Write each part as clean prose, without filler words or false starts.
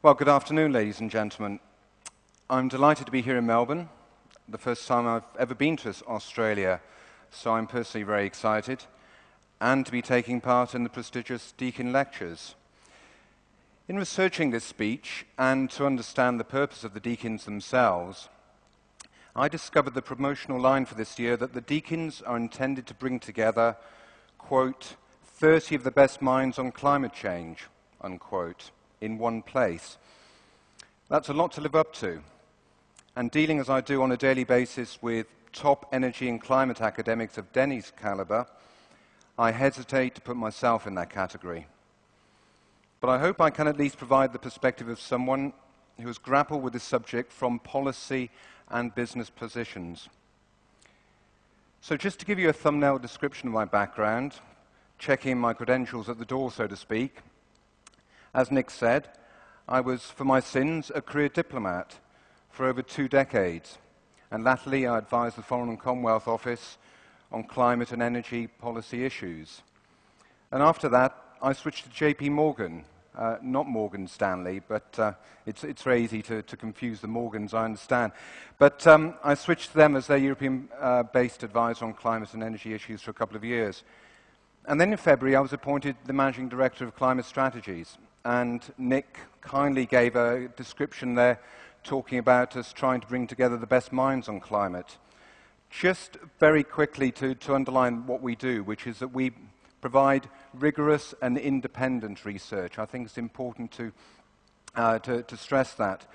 Well, good afternoon, ladies and gentlemen. I'm delighted to be here in Melbourne, the first time I've ever been to Australia, so I'm personally very excited, and to be taking part in the prestigious Deakin Lectures. In researching this speech, and to understand the purpose of the Deakins themselves, I discovered the promotional line for this year that the Deakins are intended to bring together, quote, 30 of the best minds on climate change, unquote, in one place. That's a lot to live up to. And dealing as I do on a daily basis with top energy and climate academics of Denny's caliber, I hesitate to put myself in that category. But I hope I can at least provide the perspective of someone who has grappled with this subject from policy and business positions. So just to give you a thumbnail description of my background, checking my credentials at the door, so to speak, as Nick said, I was, for my sins, a career diplomat for over 2 decades, and latterly I advised the Foreign and Commonwealth Office on climate and energy policy issues. And after that, I switched to JP Morgan, not Morgan Stanley, but it's very easy to confuse the Morgans, I understand. But I switched to them as their European-based advisor on climate and energy issues for a couple of years. And then in February, I was appointed the Managing Director of Climate Strategies. And Nick kindly gave a description there talking about us trying to bring together the best minds on climate. Just very quickly to underline what we do, which is that we provide rigorous and independent research. I think it's important to stress that.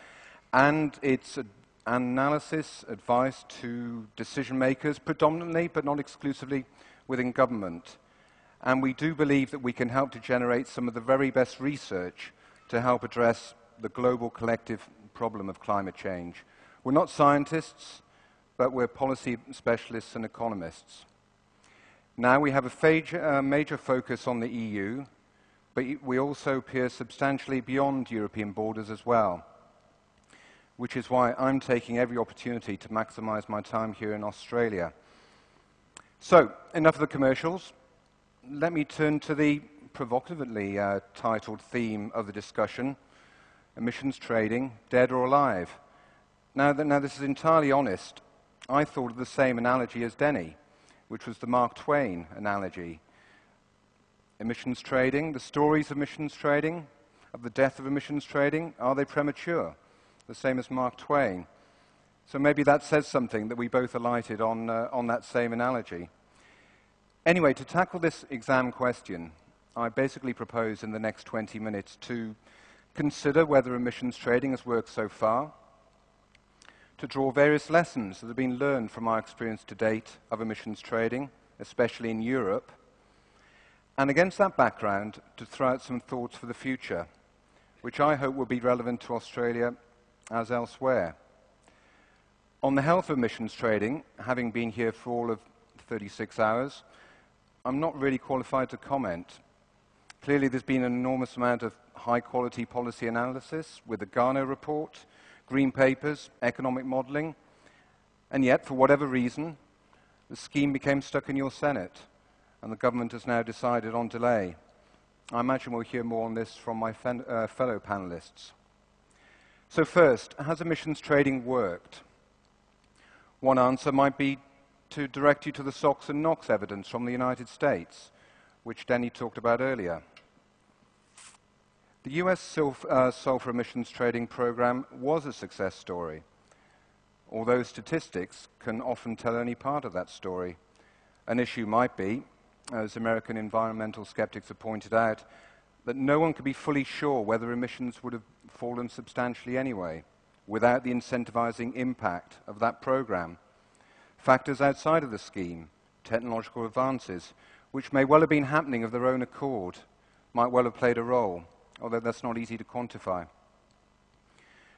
And it's analysis, advice to decision makers, predominantly but not exclusively within government. And we do believe that we can help to generate some of the very best research to help address the global collective problem of climate change. We're not scientists, but we're policy specialists and economists. Now we have a major focus on the EU, but we also peer substantially beyond European borders as well, which is why I'm taking every opportunity to maximize my time here in Australia. So, enough of the commercials. Let me turn to the provocatively titled theme of the discussion, emissions trading, dead or alive. Now this is entirely honest. I thought of the same analogy as Denny, which was the Mark Twain analogy. Emissions trading, the stories of emissions trading, of the death of emissions trading, are they premature? The same as Mark Twain. So maybe that says something, that we both alighted on that same analogy. Anyway, to tackle this exam question, I basically propose in the next 20 minutes to consider whether emissions trading has worked so far, to draw various lessons that have been learned from our experience to date of emissions trading, especially in Europe, and against that background, to throw out some thoughts for the future, which I hope will be relevant to Australia as elsewhere. On the health of emissions trading, having been here for all of 36 hours, I'm not really qualified to comment. Clearly, there's been an enormous amount of high-quality policy analysis with the Garneau report, green papers, economic modeling, and yet, for whatever reason, the scheme became stuck in your Senate, and the government has now decided on delay. I imagine we'll hear more on this from my fellow panelists. So first, has emissions trading worked? One answer might be to direct you to the SOx and NOx evidence from the United States, which Denny talked about earlier. The US sulfur emissions trading program was a success story, although statistics can often tell only part of that story. An issue might be, as American environmental skeptics have pointed out, that no one could be fully sure whether emissions would have fallen substantially anyway, without the incentivizing impact of that program. Factors outside of the scheme, technological advances, which may well have been happening of their own accord, might well have played a role, although that's not easy to quantify.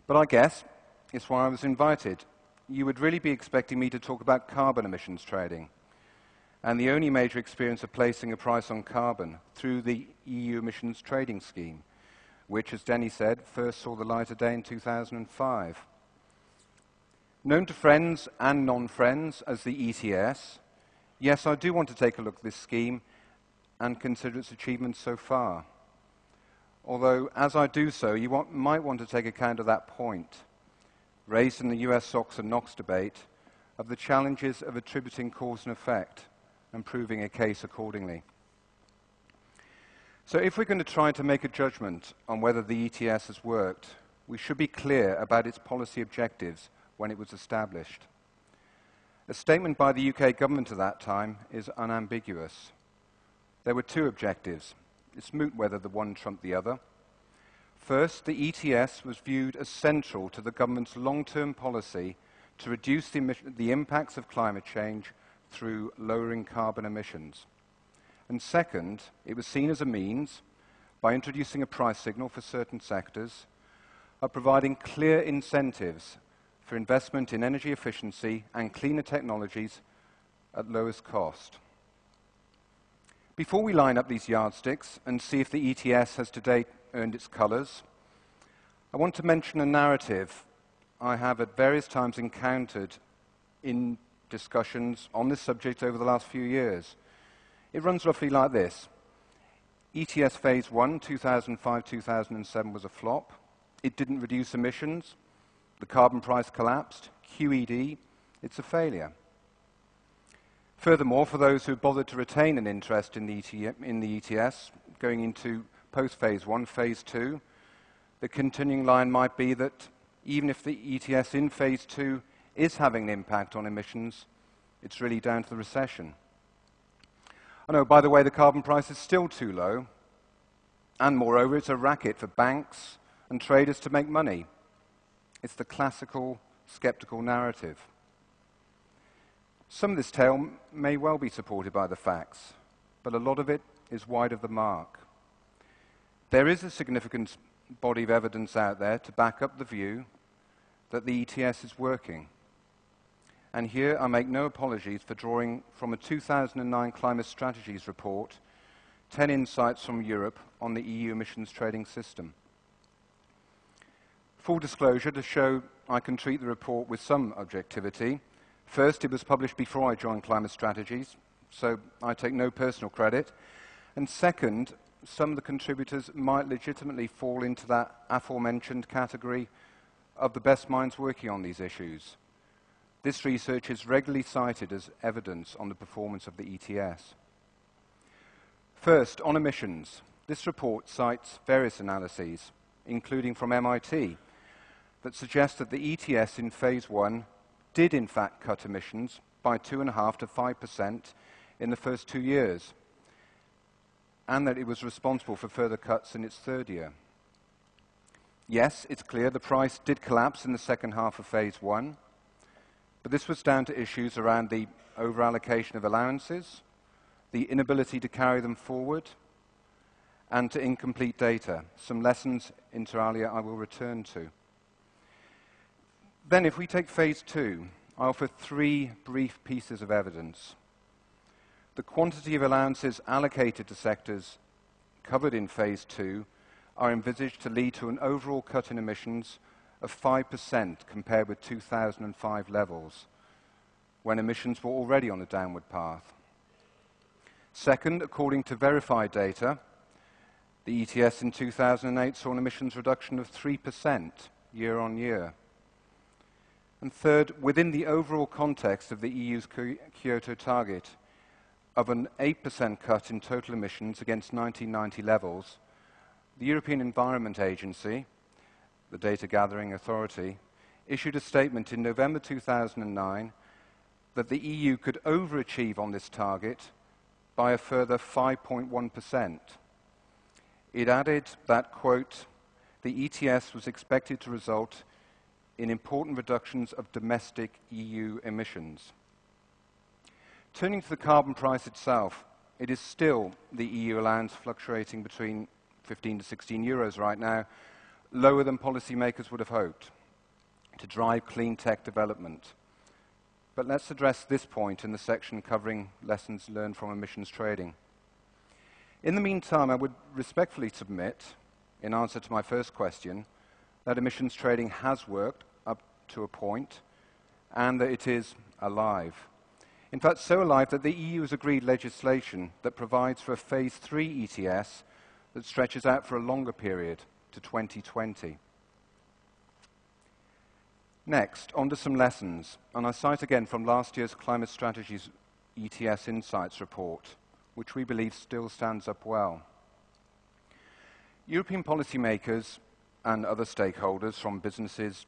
But I guess it's why I was invited. You would really be expecting me to talk about carbon emissions trading, and the only major experience of placing a price on carbon through the EU emissions trading scheme, which, as Denny said, first saw the light of day in 2005. Known to friends and non-friends as the ETS, yes, I do want to take a look at this scheme and consider its achievements so far. although as I do so, you might want to take account of that point, raised in the US SOx and NOx debate, of the challenges of attributing cause and effect and proving a case accordingly. So if we're going to try to make a judgment on whether the ETS has worked, we should be clear about its policy objectives when it was established. A statement by the UK government at that time is unambiguous. There were two objectives. It's moot whether the one trumped the other. First, the ETS was viewed as central to the government's long-term policy to reduce the impacts of climate change through lowering carbon emissions. And second, it was seen as a means, by introducing a price signal for certain sectors, of providing clear incentives for investment in energy efficiency and cleaner technologies at lowest cost. Before we line up these yardsticks and see if the ETS has to date earned its colours, I want to mention a narrative I have at various times encountered in discussions on this subject over the last few years. It runs roughly like this. ETS Phase 1, 2005-2007 was a flop. It didn't reduce emissions. The carbon price collapsed. QED, it's a failure. Furthermore, for those who bothered to retain an interest in the ETS, going into post-Phase 1, Phase 2, the continuing line might be that even if the ETS in Phase 2 is having an impact on emissions, it's really down to the recession. I know, by the way, the carbon price is still too low, and moreover, it's a racket for banks and traders to make money. It's the classical skeptical narrative. Some of this tale may well be supported by the facts, but a lot of it is wide of the mark. There is a significant body of evidence out there to back up the view that the ETS is working. And here I make no apologies for drawing from a 2009 Climate Strategies report 10 insights from Europe on the EU emissions trading system. Full disclosure, to show I can treat the report with some objectivity. First, it was published before I joined Climate Strategies, so I take no personal credit. And second, some of the contributors might legitimately fall into that aforementioned category of the best minds working on these issues. This research is regularly cited as evidence on the performance of the ETS. First, on emissions. This report cites various analyses, including from MIT, that suggest that the ETS in Phase 1 did in fact cut emissions by 2.5% to 5% in the first 2 years, and that it was responsible for further cuts in its third year. Yes, it's clear the price did collapse in the second half of Phase 1, but this was down to issues around the over-allocation of allowances, the inability to carry them forward, and to incomplete data. Some lessons inter alia I will return to. Then, if we take Phase 2, I offer 3 brief pieces of evidence. The quantity of allowances allocated to sectors covered in Phase 2 are envisaged to lead to an overall cut in emissions of 5% compared with 2005 levels, when emissions were already on a downward path. Second, according to verified data, the ETS in 2008 saw an emissions reduction of 3% year on year. And third, within the overall context of the EU's Kyoto target of an 8% cut in total emissions against 1990 levels, the European Environment Agency, the data gathering authority, issued a statement in November 2009 that the EU could overachieve on this target by a further 5.1%. It added that, quote, the ETS was expected to result in important reductions of domestic EU emissions. Turning to the carbon price itself, it is still the EU allowance fluctuating between 15 to 16 euros right now, lower than policymakers would have hoped, to drive clean tech development. But let's address this point in the section covering lessons learned from emissions trading. In the meantime, I would respectfully submit, in answer to my first question, that emissions trading has worked up to a point and that it is alive. In fact, so alive that the EU has agreed legislation that provides for a Phase 3 ETS that stretches out for a longer period to 2020. Next, on to some lessons, and I cite again from last year's Climate Strategy's ETS Insights report, which we believe still stands up well. European policymakers and other stakeholders, from businesses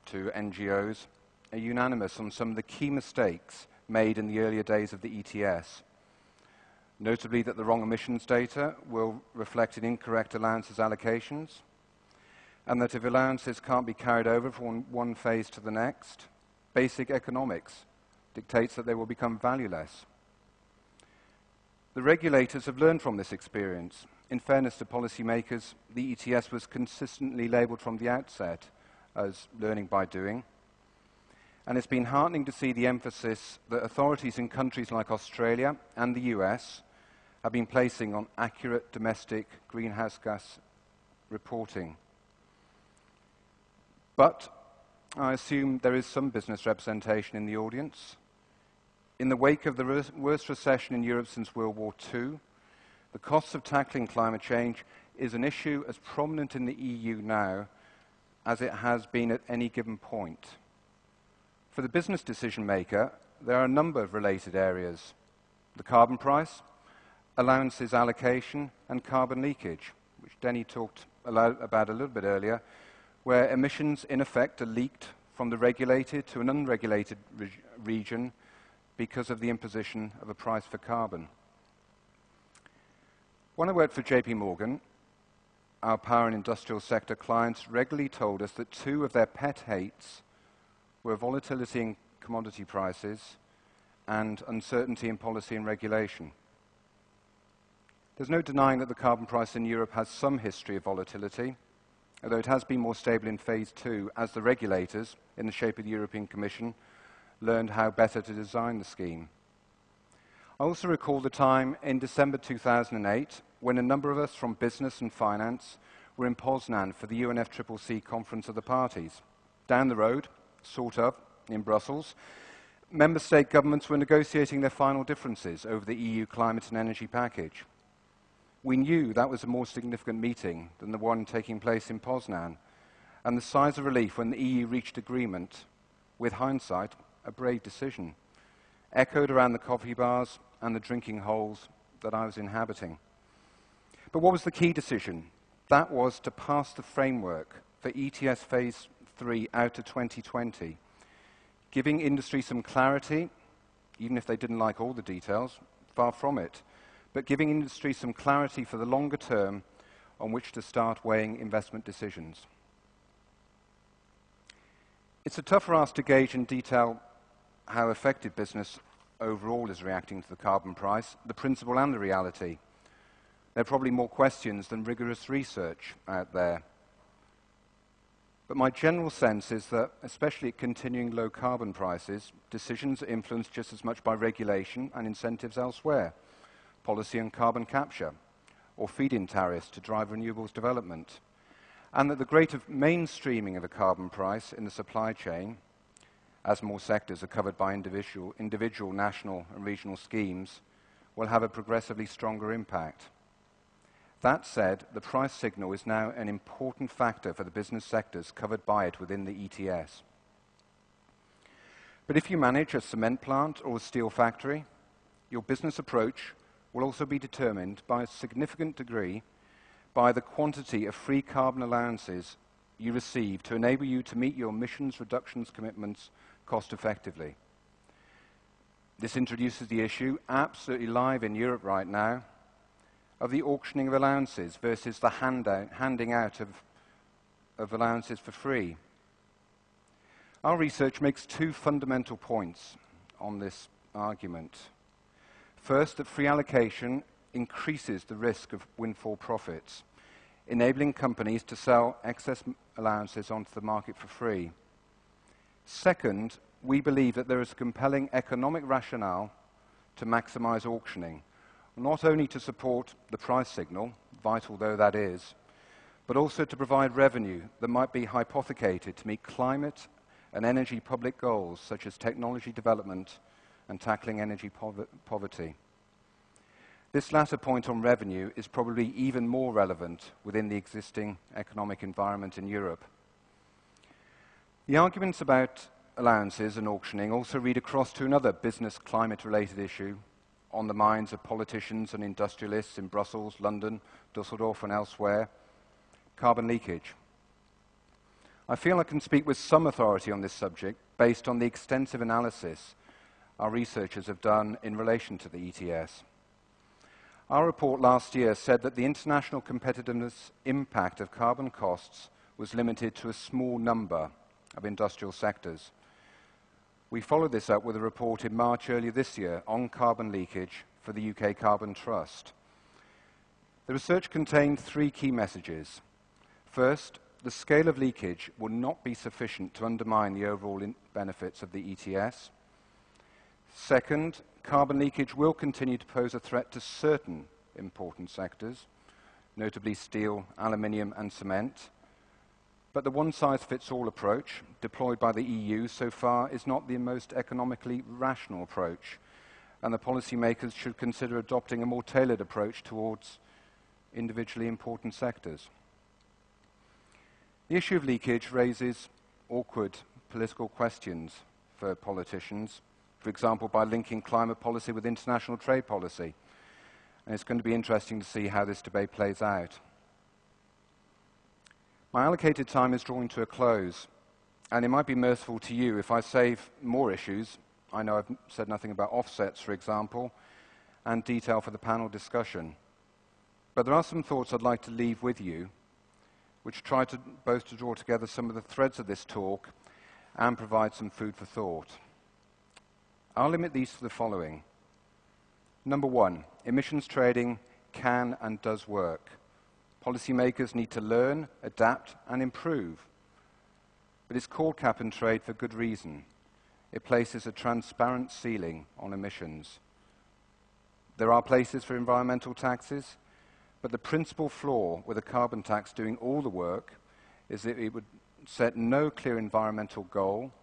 to NGOs, are unanimous on some of the key mistakes made in the earlier days of the ETS, notably that the wrong emissions data will reflect incorrect allowances allocations, and that if allowances can't be carried over from one phase to the next, basic economics dictates that they will become valueless. The regulators have learned from this experience. In fairness to policymakers, the ETS was consistently labelled from the outset as learning by doing, and it's been heartening to see the emphasis that authorities in countries like Australia and the US have been placing on accurate domestic greenhouse gas reporting. But I assume there is some business representation in the audience. In the wake of the worst recession in Europe since World War II, the costs of tackling climate change is an issue as prominent in the EU now as it has been at any given point. For the business decision maker, there are a number of related areas: the carbon price, allowances allocation, and carbon leakage, which Denny talked about a little bit earlier, where emissions in effect are leaked from the regulated to an unregulated region because of the imposition of a price for carbon. When I worked for JP Morgan, our power and industrial sector clients regularly told us that two of their pet hates were volatility in commodity prices and uncertainty in policy and regulation. There's no denying that the carbon price in Europe has some history of volatility, although it has been more stable in phase two as the regulators, in the shape of the European Commission, learned how better to design the scheme. I also recall the time in December 2008 when a number of us from business and finance were in Poznan for the UNFCCC Conference of the Parties. Down the road, sort of, in Brussels, member state governments were negotiating their final differences over the EU climate and energy package. We knew that was a more significant meeting than the one taking place in Poznan, and the sighs of relief when the EU reached agreement, with hindsight, a brave decision, echoed around the coffee bars and the drinking holes that I was inhabiting. But what was the key decision? That was to pass the framework for ETS Phase 3 out to 2020, giving industry some clarity, even if they didn't like all the details, far from it, but giving industry some clarity for the longer term on which to start weighing investment decisions. It's a tougher ask to gauge in detail how effective business overall is reacting to the carbon price, the principle and the reality. There are probably more questions than rigorous research out there. But my general sense is that, especially at continuing low carbon prices, decisions are influenced just as much by regulation and incentives elsewhere, policy on carbon capture, or feed-in tariffs to drive renewables development, and that the greater mainstreaming of a carbon price in the supply chain, as more sectors are covered by individual national and regional schemes, will have a progressively stronger impact. That said, the price signal is now an important factor for the business sectors covered by it within the ETS. But if you manage a cement plant or a steel factory, your business approach will also be determined by a significant degree by the quantity of free carbon allowances you receive to enable you to meet your emissions reductions commitments cost effectively. This introduces the issue, absolutely live in Europe right now, of the auctioning of allowances versus the handing out of allowances for free. Our research makes two fundamental points on this argument. First, that free allocation increases the risk of windfall profits, enabling companies to sell excess allowances onto the market for free. Second, we believe that there is a compelling economic rationale to maximize auctioning, not only to support the price signal, vital though that is, but also to provide revenue that might be hypothecated to meet climate and energy public goals such as technology development and tackling energy poverty. This latter point on revenue is probably even more relevant within the existing economic environment in Europe. The arguments about allowances and auctioning also read across to another business climate-related issue on the minds of politicians and industrialists in Brussels, London, Düsseldorf and elsewhere: carbon leakage. I feel I can speak with some authority on this subject based on the extensive analysis our researchers have done in relation to the ETS. Our report last year said that the international competitiveness impact of carbon costs was limited to a small number of industrial sectors. We followed this up with a report in March earlier this year on carbon leakage for the UK Carbon Trust. The research contained three key messages. First, the scale of leakage will not be sufficient to undermine the overall benefits of the ETS. Second, carbon leakage will continue to pose a threat to certain important sectors, notably steel, aluminium and cement. But the one-size-fits-all approach deployed by the EU so far is not the most economically rational approach, and the policymakers should consider adopting a more tailored approach towards individually important sectors. The issue of leakage raises awkward political questions for politicians, for example, by linking climate policy with international trade policy. And it's going to be interesting to see how this debate plays out. My allocated time is drawing to a close, and it might be merciful to you if I save more issues. I know I've said nothing about offsets, for example, and detail for the panel discussion. But there are some thoughts I'd like to leave with you, which try to both to draw together some of the threads of this talk and provide some food for thought. I'll limit these to the following. Number one, emissions trading can and does work. Policymakers need to learn, adapt, and improve. But it's called cap and trade for good reason. It places a transparent ceiling on emissions. There are places for environmental taxes, but the principal flaw with a carbon tax doing all the work is that it would set no clear environmental goal,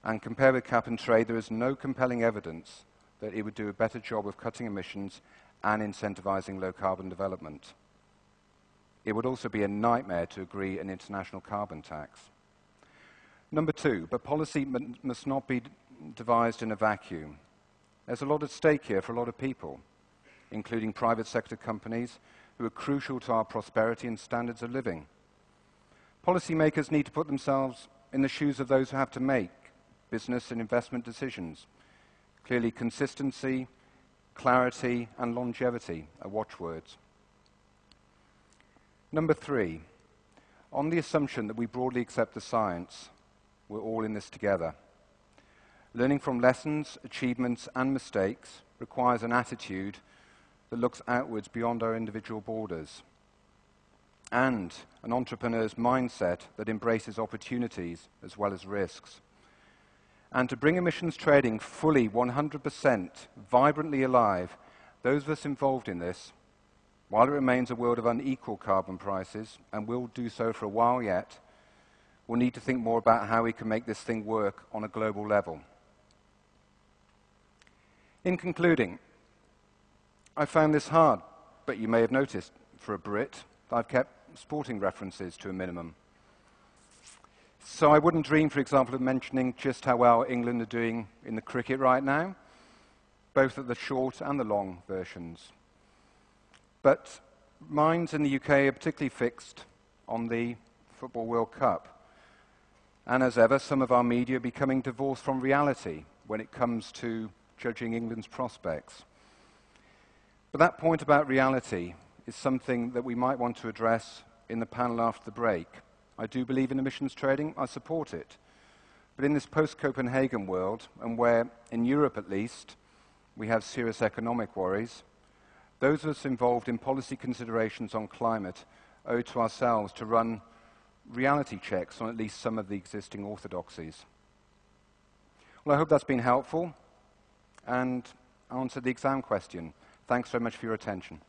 and compared with cap and trade, there is no compelling evidence that it would do a better job of cutting emissions and incentivizing low-carbon development. It would also be a nightmare to agree an international carbon tax. Number two, but policy must not be devised in a vacuum. There's a lot at stake here for a lot of people, including private sector companies who are crucial to our prosperity and standards of living. Policymakers need to put themselves in the shoes of those who have to make business and investment decisions. Clearly, consistency, clarity, and longevity are watchwords. Number three, on the assumption that we broadly accept the science, we're all in this together. Learning from lessons, achievements, and mistakes requires an attitude that looks outwards beyond our individual borders, and an entrepreneur's mindset that embraces opportunities as well as risks. And to bring emissions trading fully 100% vibrantly alive, those of us involved in this, while it remains a world of unequal carbon prices, and will do so for a while yet, we'll need to think more about how we can make this thing work on a global level. In concluding, I found this hard, but you may have noticed, for a Brit, I've kept sporting references to a minimum. So I wouldn't dream, for example, of mentioning just how well England are doing in the cricket right now, both at the short and the long versions. But minds in the UK are particularly fixed on the Football World Cup. And as ever, some of our media are becoming divorced from reality when it comes to judging England's prospects. But that point about reality is something that we might want to address in the panel after the break. I do believe in emissions trading, I support it. But in this post-Copenhagen world, and where, in Europe at least, we have serious economic worries, those of us involved in policy considerations on climate owe it to ourselves to run reality checks on at least some of the existing orthodoxies. Well, I hope that's been helpful, and answered the exam question. Thanks very much for your attention.